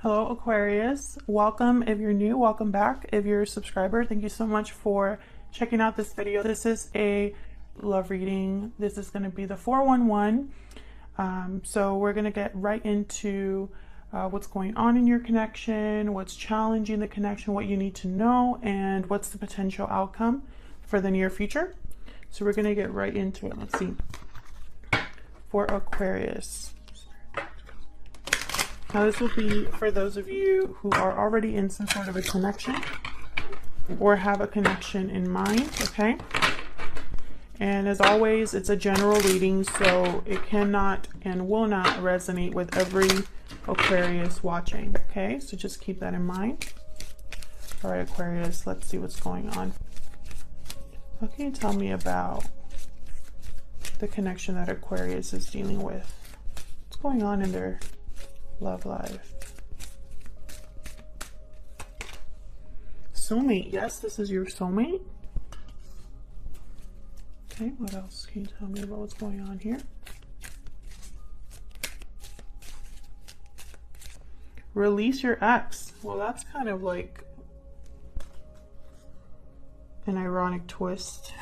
Hello Aquarius, welcome. If you're new, welcome back. If you're a subscriber, thank you so much for checking out this video. This is a love reading. This is going to be the 411. So we're going to get right into what's going on in your connection, what's challenging the connection, what you need to know, and what's the potential outcome for the near future. So we're going to get right into it. Let's see. For Aquarius. Now this will be for those of you who are already in some sort of a connection or have a connection in mind, okay? And as always, it's a general reading, so it cannot and will not resonate with every Aquarius watching, okay? So just keep that in mind. All right, Aquarius, let's see what's going on. What can you tell me about the connection that Aquarius is dealing with? What's going on in their love life? Soulmate. Yes, this is your soulmate. Okay, what else can you tell me about what's going on here? Release your ex. Well, that's kind of like an ironic twist.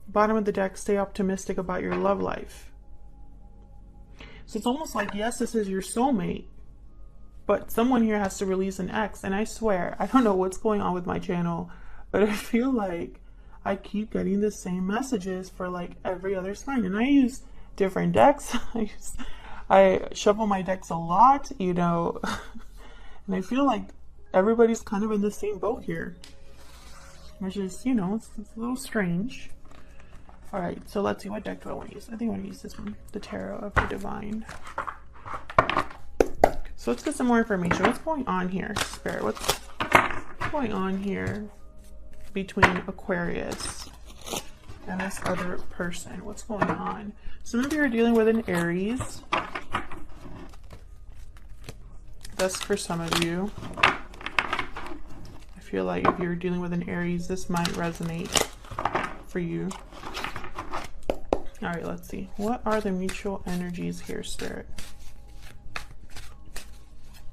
Bottom of the deck, stay optimistic about your love life. So it's almost like, yes, this is your soulmate, but someone here has to release an ex. And I swear, I don't know what's going on with my channel, but I feel like I keep getting the same messages for like every other sign. And I use different decks. I shuffle my decks a lot, you know, and I feel like everybody's kind of in the same boat here, which is, you know, it's a little strange. All right, so let's see, what deck do I want to use? I think I want to use this one, the Tarot of the Divine. So let's get some more information. What's going on here, Spirit? What's going on here between Aquarius and this other person? What's going on? Some of you are dealing with an Aries. That's for some of you. I feel like if you're dealing with an Aries, this might resonate for you. All right, let's see. What are the mutual energies here, Spirit?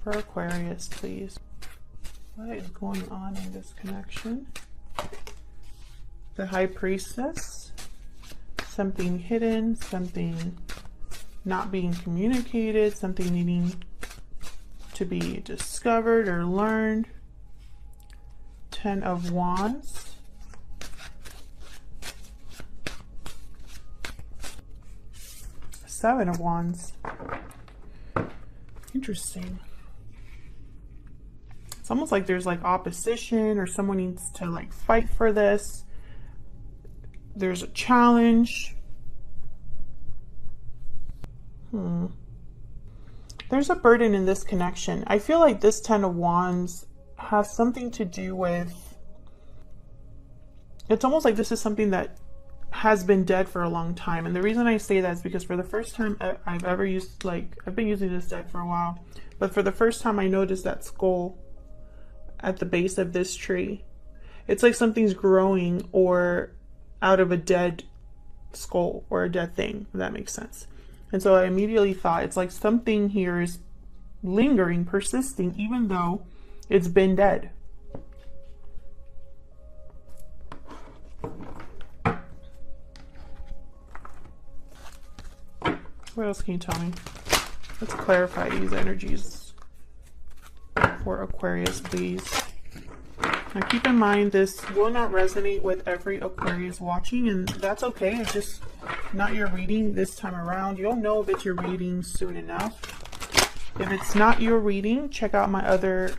For Aquarius, please. What is going on in this connection? The High Priestess. Something hidden, something not being communicated, something needing to be discovered or learned. 10 of Wands. Seven of Wands. Interesting. It's almost like there's like opposition, or someone needs to like fight for this. There's a challenge. There's a burden in this connection. I feel like this 10 of Wands has something to do with, it's almost like this is something that has been dead for a long time. And the reason I say that is because for the first time I've ever used, like, I've been using this deck for a while, but for the first time I noticed that skull at the base of this tree. It's like something's growing or out of a dead skull or a dead thing, if that makes sense. And so I immediately thought it's like something here is lingering, persisting, even though it's been dead. What else can you tell me? Let's clarify these energies for Aquarius, please. Now keep in mind, this will not resonate with every Aquarius watching, and that's okay. It's just not your reading this time around. You'll know if it's your reading soon enough. If it's not your reading, check out my other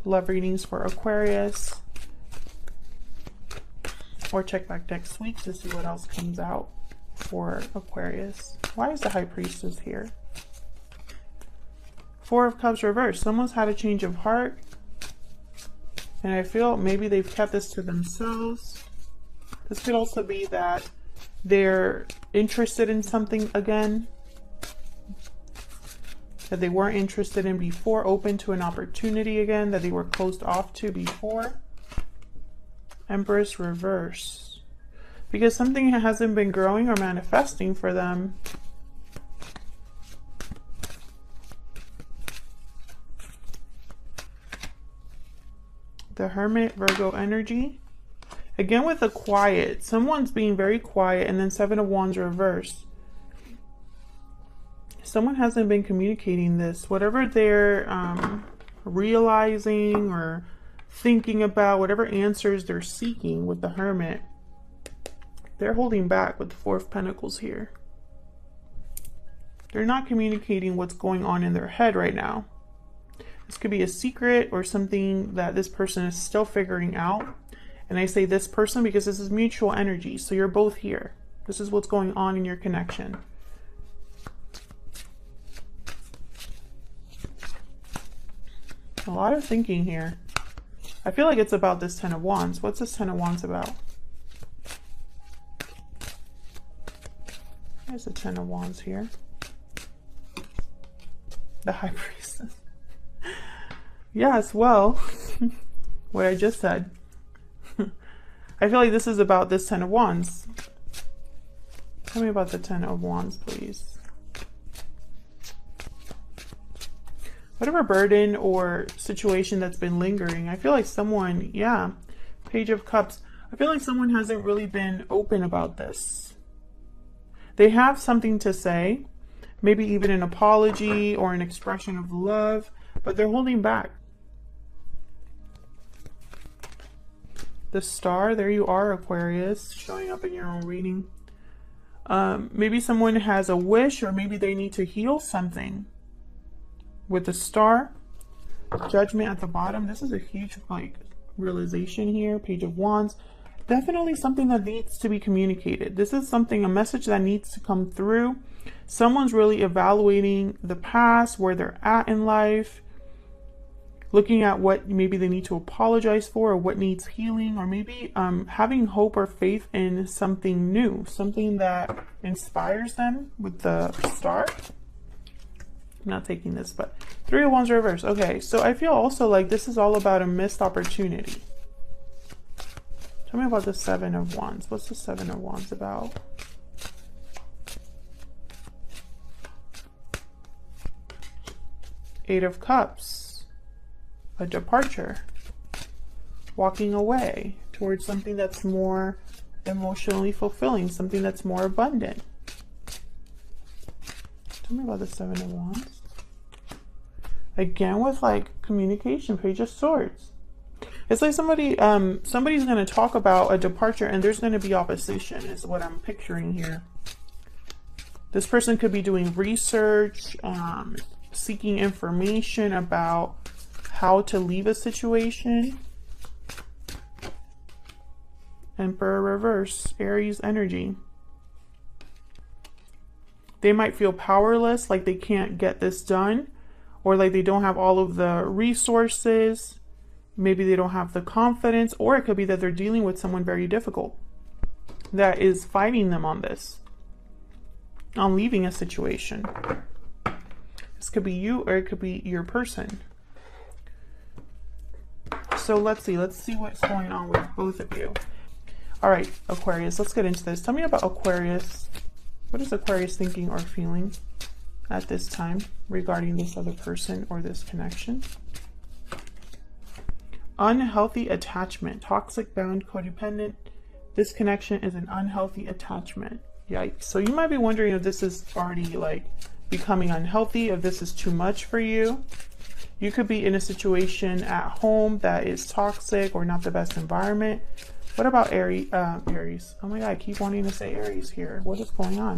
love readings for Aquarius. Or check back next week to see what else comes out for Aquarius. Why is the High Priestess here? Four of Cups reversed. Someone's had a change of heart, and I feel maybe they've kept this to themselves. This could also be that they're interested in something again that they weren't interested in before, open to an opportunity again that they were closed off to before. Empress reverse. Because something hasn't been growing or manifesting for them. The Hermit, Virgo energy. Again with the quiet. Someone's being very quiet, and then Seven of Wands reverse. Someone hasn't been communicating this. Whatever they're realizing or thinking about, whatever answers they're seeking with the Hermit, they're holding back with the Four of Pentacles here. They're not communicating what's going on in their head right now. This could be a secret or something that this person is still figuring out. And I say this person because this is mutual energy. So you're both here. This is what's going on in your connection. A lot of thinking here. I feel like it's about this Ten of Wands. What's this Ten of Wands about? There's the Ten of Wands here. The High Priestess. Yes, well, what I just said. I feel like this is about this Ten of Wands. Tell me about the Ten of Wands, please. Whatever burden or situation that's been lingering, I feel like someone, yeah, Page of Cups. I feel like someone hasn't really been open about this. They have something to say, maybe even an apology or an expression of love, but they're holding back. The Star, there you are, Aquarius, showing up in your own reading. Maybe someone has a wish, or maybe they need to heal something. With the Star, Judgment at the bottom. This is a huge like realization here. Page of Wands. Definitely something that needs to be communicated. This is something, a message that needs to come through. Someone's really evaluating the past, where they're at in life, looking at what maybe they need to apologize for, or what needs healing, or maybe having hope or faith in something new, something that inspires them with the Star. I'm not taking this, but Three of Wands reverse. Okay, so I feel also like this is all about a missed opportunity. Tell me about the Seven of Wands. What's the Seven of Wands about? Eight of Cups. A departure. Walking away towards something that's more emotionally fulfilling, something that's more abundant. Tell me about the Seven of Wands. Again with like communication, Page of Swords. It's like somebody's going to talk about a departure and there's going to be opposition, is what I'm picturing here. This person could be doing research, seeking information about how to leave a situation. Emperor reverse, Aries energy. They might feel powerless, like they can't get this done, or like they don't have all of the resources. Maybe they don't have the confidence, or it could be that they're dealing with someone very difficult that is fighting them on this, on leaving a situation. This could be you, or it could be your person. So let's see what's going on with both of you. All right, Aquarius, let's get into this. Tell me about Aquarius. What is Aquarius thinking or feeling at this time regarding this other person or this connection? Unhealthy attachment, toxic, bound, codependent. This connection is an unhealthy attachment. Yikes. So you might be wondering if this is already like becoming unhealthy, if this is too much for you. You could be in a situation at home that is toxic or not the best environment. What about Aries? Oh my God, I keep wanting to say Aries here. What is going on?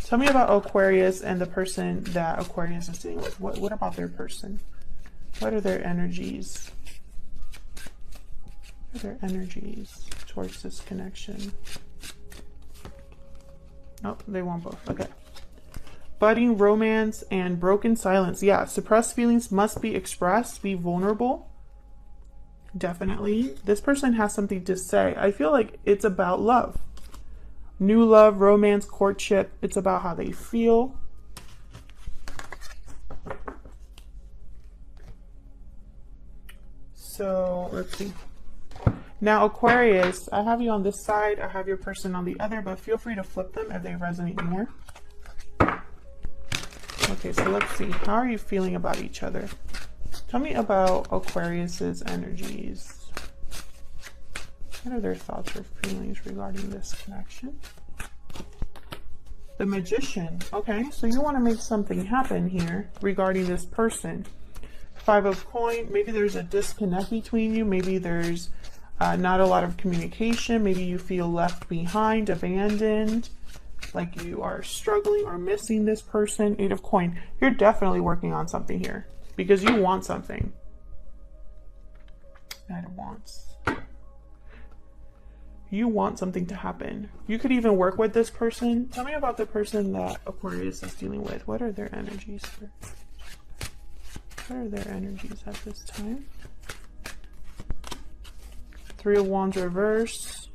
Tell me about Aquarius and the person that Aquarius is dealing with. What about their person? What are their energies? What are their energies towards this connection? Nope, they want both. Okay. Budding romance and broken silence. Yeah, suppressed feelings must be expressed. Be vulnerable. Definitely. This person has something to say. I feel like it's about love. New love, romance, courtship. It's about how they feel. So let's see. Now Aquarius, I have you on this side. I have your person on the other, but feel free to flip them if they resonate more. Okay, so let's see. How are you feeling about each other? Tell me about Aquarius's energies. What are their thoughts or feelings regarding this connection? The Magician. Okay, so you want to make something happen here regarding this person. Five of Coins. Maybe there's a disconnect between you. Maybe there's not a lot of communication. Maybe you feel left behind, abandoned, like you are struggling or missing this person. Eight of Coins. You're definitely working on something here because you want something. Knight of Wands. You want something to happen. You could even work with this person. Tell me about the person that Aquarius is dealing with. What are their energies for? What are their energies at this time? Three of Wands reverse.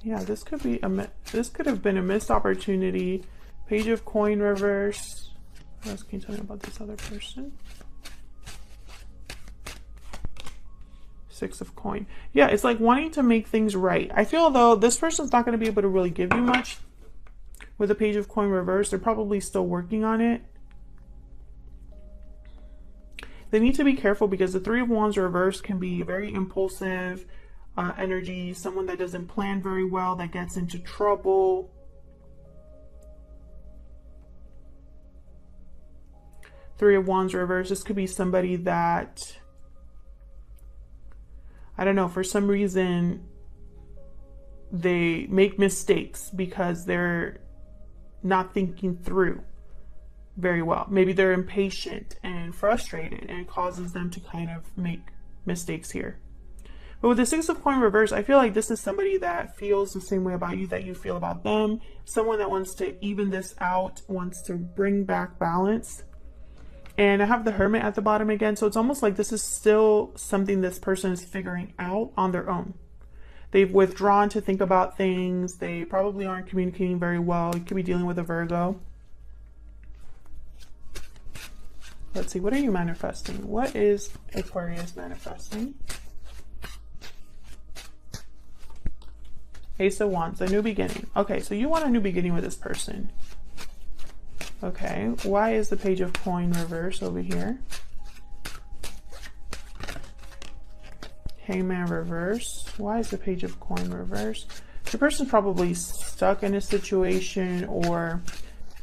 Yeah, this could be this could have been a missed opportunity. Page of Coins reverse. What else can you tell me about this other person? Six of Coins. Yeah, it's like wanting to make things right. I feel though this person's not going to be able to really give you much with the Page of Coins reverse. They're probably still working on it. They need to be careful because the Three of Wands reverse can be very impulsive energy, someone that doesn't plan very well, that gets into trouble. Three of Wands reverse. This could be somebody that, I don't know, for some reason they make mistakes because they're not thinking through very well. Maybe they're impatient and frustrated and it causes them to kind of make mistakes here. But with the Six of Coins reverse, I feel like this is somebody that feels the same way about you that you feel about them. Someone that wants to even this out, wants to bring back balance. And I have the Hermit at the bottom again. So it's almost like this is still something this person is figuring out on their own. They've withdrawn to think about things. They probably aren't communicating very well. You could be dealing with a Virgo. Let's see, what are you manifesting? What is Aquarius manifesting? Ace of Wands, a new beginning. Okay, so you want a new beginning with this person. Okay, why is the Page of Coins reverse over here? Hangman reverse. Why is the Page of Coins reverse? The person's probably stuck in a situation or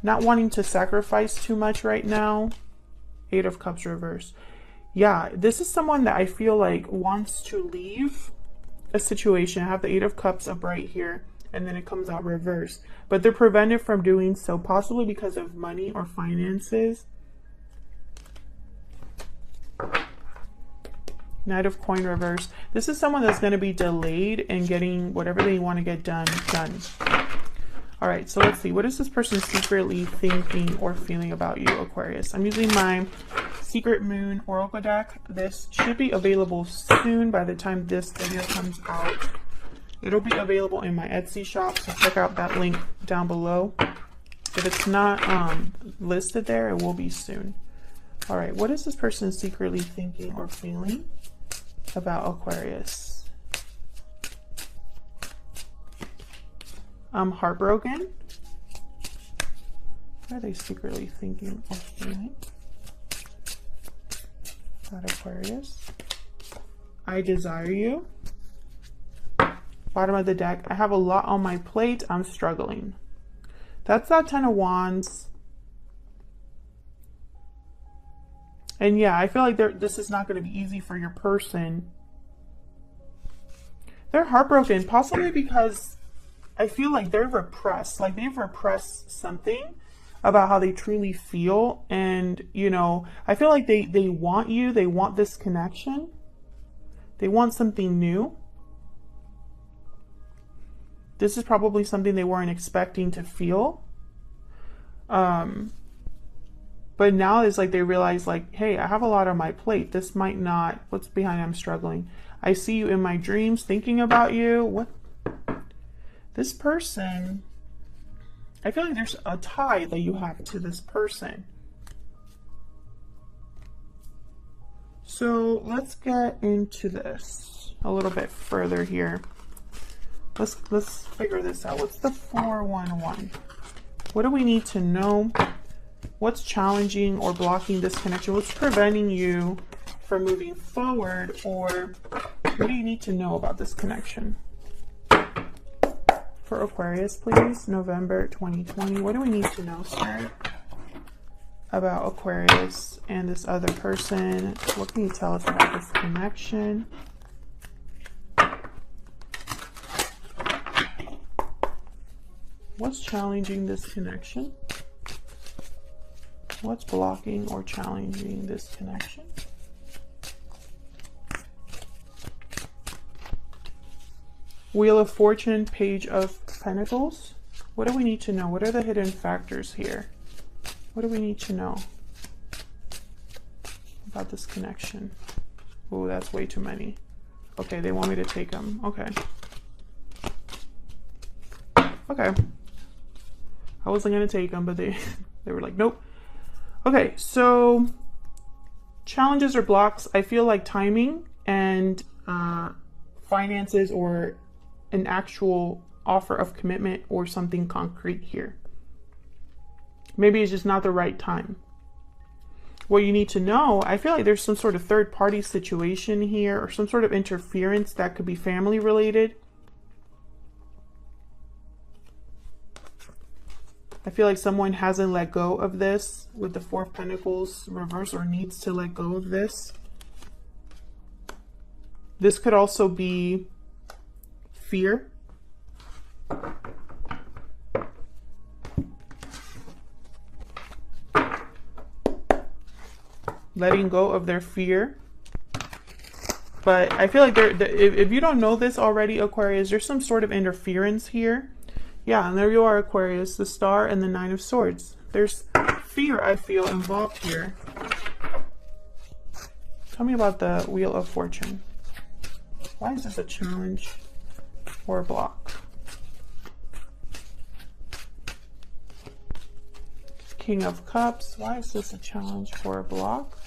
not wanting to sacrifice too much right now. Eight of Cups reverse. Yeah, this is someone that I feel like wants to leave a situation. I have the Eight of Cups up right here, and then it comes out reverse. But they're prevented from doing so, possibly because of money or finances. Knight of Coins reverse. This is someone that's going to be delayed in getting whatever they want to get done. All right, so let's see. What is this person secretly thinking or feeling about you, Aquarius? I'm using my Secret Moon Oracle deck. This should be available soon by the time this video comes out. It'll be available in my Etsy shop, so check out that link down below. If it's not listed there, it will be soon. All right, what is this person secretly thinking or feeling about Aquarius? I'm heartbroken. What are they secretly thinking or feeling about Aquarius? I desire you. Bottom of the deck. I have a lot on my plate. I'm struggling. That's that Ten of Wands. And yeah, I feel like this is not going to be easy for your person. They're heartbroken, possibly because I feel like they're repressed. Like they've repressed something about how they truly feel. And, you know, I feel like they want you. They want this connection. They want something new. This is probably something they weren't expecting to feel. But now it's like they realize like, hey, I have a lot on my plate. This might not, what's behind I'm struggling. I see you in my dreams thinking about you. What? This person, I feel like there's a tie that you have to this person. So let's get into this a little bit further here. Let's figure this out. What's the 411? What do we need to know? What's challenging or blocking this connection? What's preventing you from moving forward or What do you need to know about this connection? For Aquarius, please. November 2020. What do we need to know, Spirit, about Aquarius and this other person? What can you tell us about this connection? What's challenging this connection? What's blocking or challenging this connection? Wheel of Fortune, Page of Pentacles. What do we need to know? What are the hidden factors here? What do we need to know about this connection? Oh, that's way too many. Okay, they want me to take them. Okay. Okay. I wasn't going to take them, but they were like, nope. Okay, so challenges or blocks. I feel like timing and finances or an actual offer of commitment or something concrete here. Maybe it's just not the right time. What you need to know, I feel like there's some sort of third party situation here or some sort of interference that could be family related. I feel like someone hasn't let go of this with the Four of Pentacles reverse or needs to let go of this. This could also be fear. Letting go of their fear. But I feel like if you don't know this already, Aquarius, there's some sort of interference here. Yeah, and there you are, Aquarius, the Star and the Nine of Swords. There's fear, I feel, involved here. Tell me about the Wheel of Fortune. Why is this a challenge or a block? King of Cups. Why is this a challenge or a block?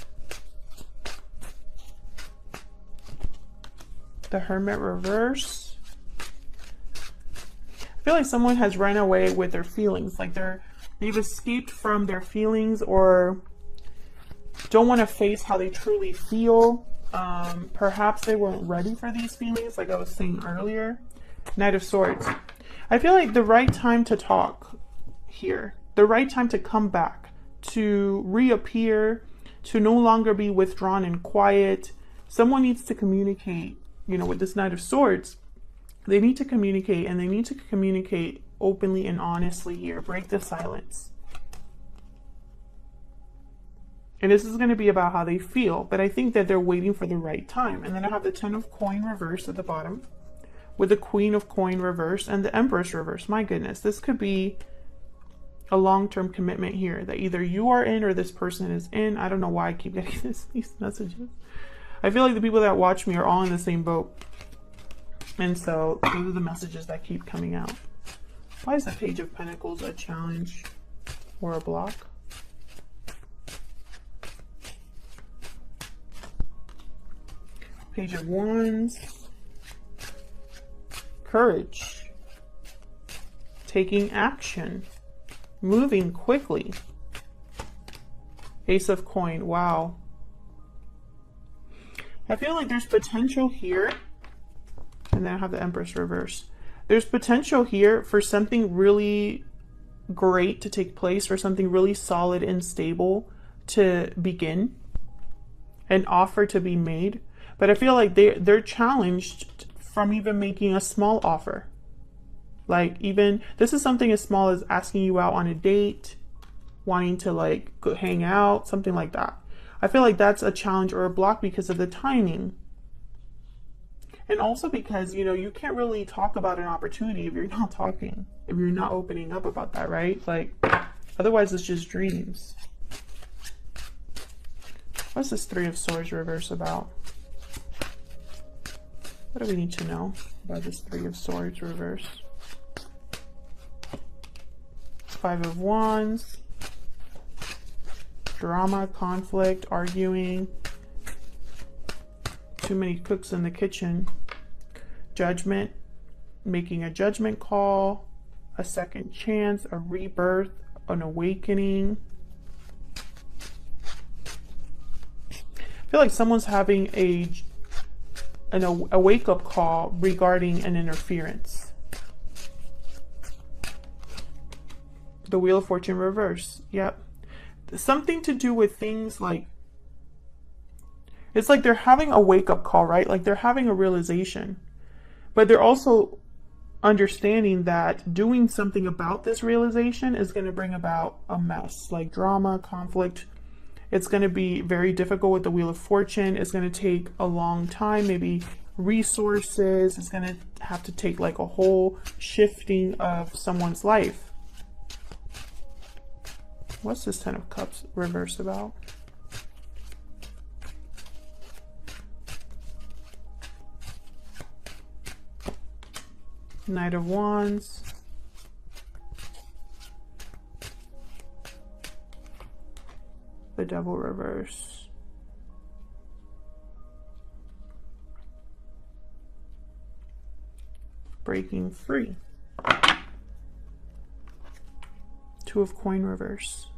The Hermit reverse. I feel like someone has run away with their feelings. Like they've escaped from their feelings or don't want to face how they truly feel. Perhaps they weren't ready for these feelings, like I was saying earlier. Knight of Swords. I feel like the right time to talk here, the right time to come back, to reappear, to no longer be withdrawn and quiet. Someone needs to communicate, you know, with this Knight of Swords. They need to communicate, and they need to communicate openly and honestly here. Break the silence. And this is going to be about how they feel, but I think that they're waiting for the right time. And then I have the Ten of Coin reverse at the bottom with the Queen of Coin reverse and the Empress reverse. My goodness, this could be a long-term commitment here that either you are in or this person is in. I don't know why I keep getting these messages. I feel like the people that watch me are all in the same boat. And so those are the messages that keep coming out. Why is the Page of Pentacles a challenge or a block? Page of Wands. Courage. Taking action. Moving quickly. Ace of Coin. Wow. I feel like there's potential here. And then I have the Empress reverse. There's potential here for something really great to take place, for something really solid and stable to begin. An offer to be made. But I feel like they're challenged from even making a small offer. Like even, this is something as small as asking you out on a date, wanting to like go hang out, something like that. I feel like that's a challenge or a block because of the timing. And also because, you know, you can't really talk about an opportunity if you're not talking, if you're not opening up about that, right? Like, otherwise it's just dreams. What's this Three of Swords reverse about? What do we need to know about this Three of Swords reverse? Five of Wands. Drama, conflict, arguing. Too many cooks in the kitchen. Judgment. Making a judgment call. A second chance. A rebirth. An awakening. I feel like someone's having a a wake-up call regarding an interference. The Wheel of Fortune reverse. Yep. Something to do with things like, it's like they're having a wake-up call, right? Like they're having a realization, but they're also understanding that doing something about this realization is going to bring about a mess, like drama, conflict. It's going to be very difficult with the Wheel of Fortune. It's going to take a long time, maybe resources. It's going to have to take like a whole shifting of someone's life. What's this Ten of Cups reverse about? Knight of Wands. The Devil reverse. Breaking free. Two of Coin reverse.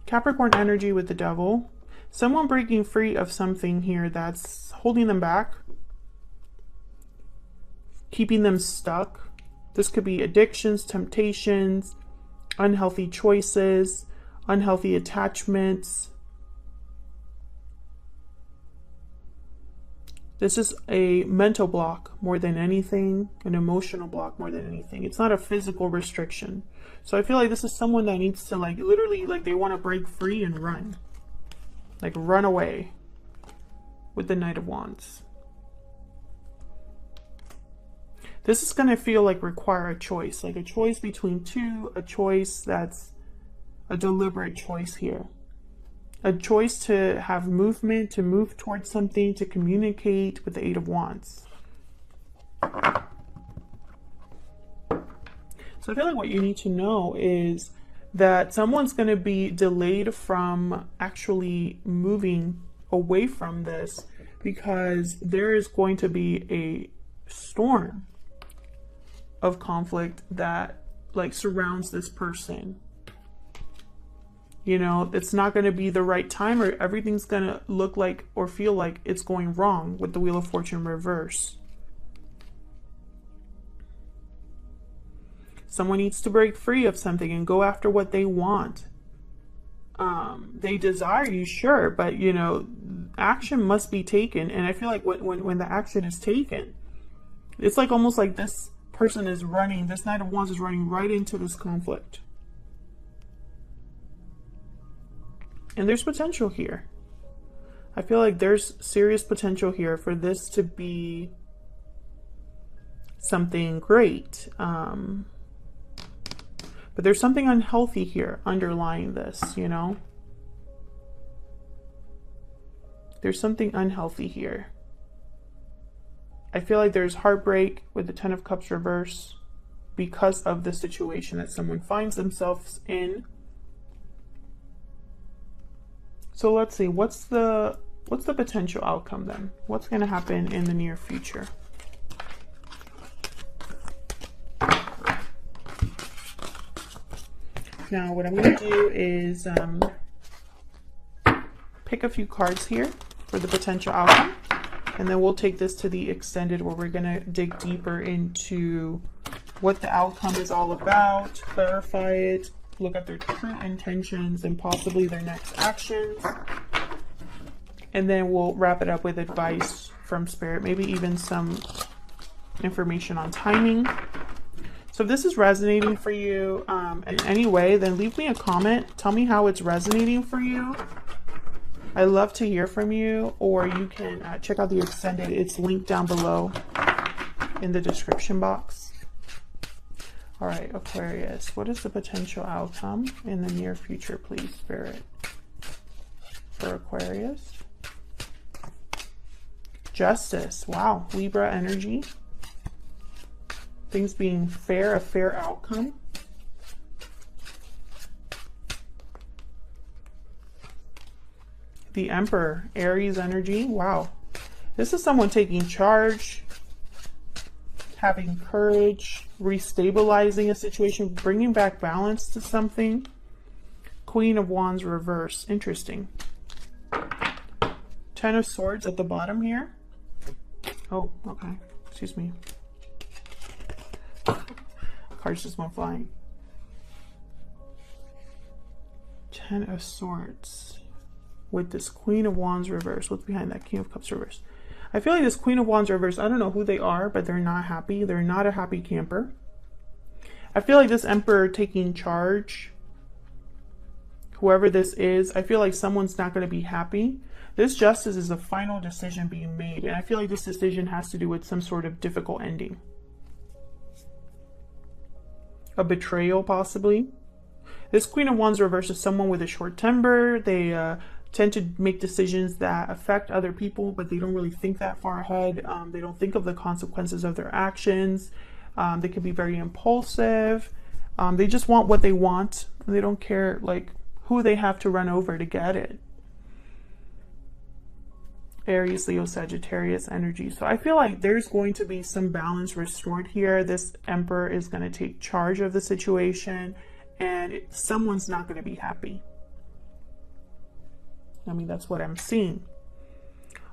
Capricorn energy with the Devil. Someone breaking free of something here that's holding them back, keeping them stuck. This could be addictions, temptations, unhealthy choices, unhealthy attachments. This is a mental block more than anything, an emotional block more than anything. It's not a physical restriction. So I feel like this is someone that needs to like literally like they want to break free and run. Like run away with the Knight of Wands. This is going to feel like require a choice, like a choice between two, a choice that's a deliberate choice here. A choice to have movement, to move towards something, to communicate with the Eight of Wands. So I feel like what you need to know is that someone's going to be delayed from actually moving away from this because there is going to be a storm of conflict that like surrounds this person. You know, it's not going to be the right time, or everything's going to look like or feel like it's going wrong with the Wheel of Fortune reverse. Someone needs to break free of something and go after what they want. They desire you, sure, but you know, action must be taken. And I feel like when the action is taken, it's like almost like this person is running, this Knight of Wands is running right into this conflict. And there's potential here. I feel like there's serious potential here for this to be something great. But there's something unhealthy here underlying this, you know? There's something unhealthy here. I feel like there's heartbreak with the Ten of Cups reverse because of the situation that someone finds themselves in. So let's see, what's the potential outcome then? What's going to happen in the near future? Now what I'm going to do is pick a few cards here for the potential outcome, and then we'll take this to the extended where we're going to dig deeper into what the outcome is all about, clarify it, look at their true intentions and possibly their next actions. And then we'll wrap it up with advice from Spirit, maybe even some information on timing. So if this is resonating for you in any way, then leave me a comment. Tell me how it's resonating for you. I love to hear from you, or you can check out the extended. It's linked down below in the description box. All right, Aquarius, what is the potential outcome in the near future, please, Spirit, for Aquarius? Justice. Wow, Libra energy. Things being fair, a fair outcome. The Emperor, Aries energy. Wow. This is someone taking charge, having courage, restabilizing a situation, bringing back balance to something. Queen of Wands reverse. Interesting. Ten of Swords at the bottom here. Oh, okay. Excuse me. Cards just went flying. Ten of Swords with this Queen of Wands reverse. What's behind that? King of Cups reverse. I feel like this Queen of Wands reverse, I don't know who they are, but they're not happy. They're not a happy camper. I feel like this Emperor taking charge, whoever this is, I feel like someone's not going to be happy. This Justice is a final decision being made, and I feel like this decision has to do with some sort of difficult ending. A betrayal, possibly. This Queen of Wands reverse is someone with a short temper. They tend to make decisions that affect other people, but they don't really think that far ahead. They don't think of the consequences of their actions. They can be very impulsive. They just want what they want, and they don't care like who they have to run over to get it. Aries, Leo, Sagittarius energy. So I feel like there's going to be some balance restored here. This Emperor is going to take charge of the situation, and someone's not going to be happy. I mean, that's what I'm seeing.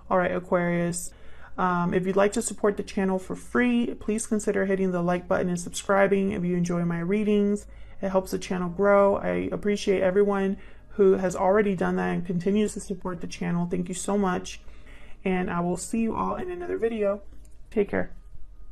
All right, Aquarius. If you'd like to support the channel for free, please consider hitting the like button and subscribing if you enjoy my readings. It helps the channel grow. I appreciate everyone who has already done that and continues to support the channel. Thank you so much. And I will see you all in another video. Take care.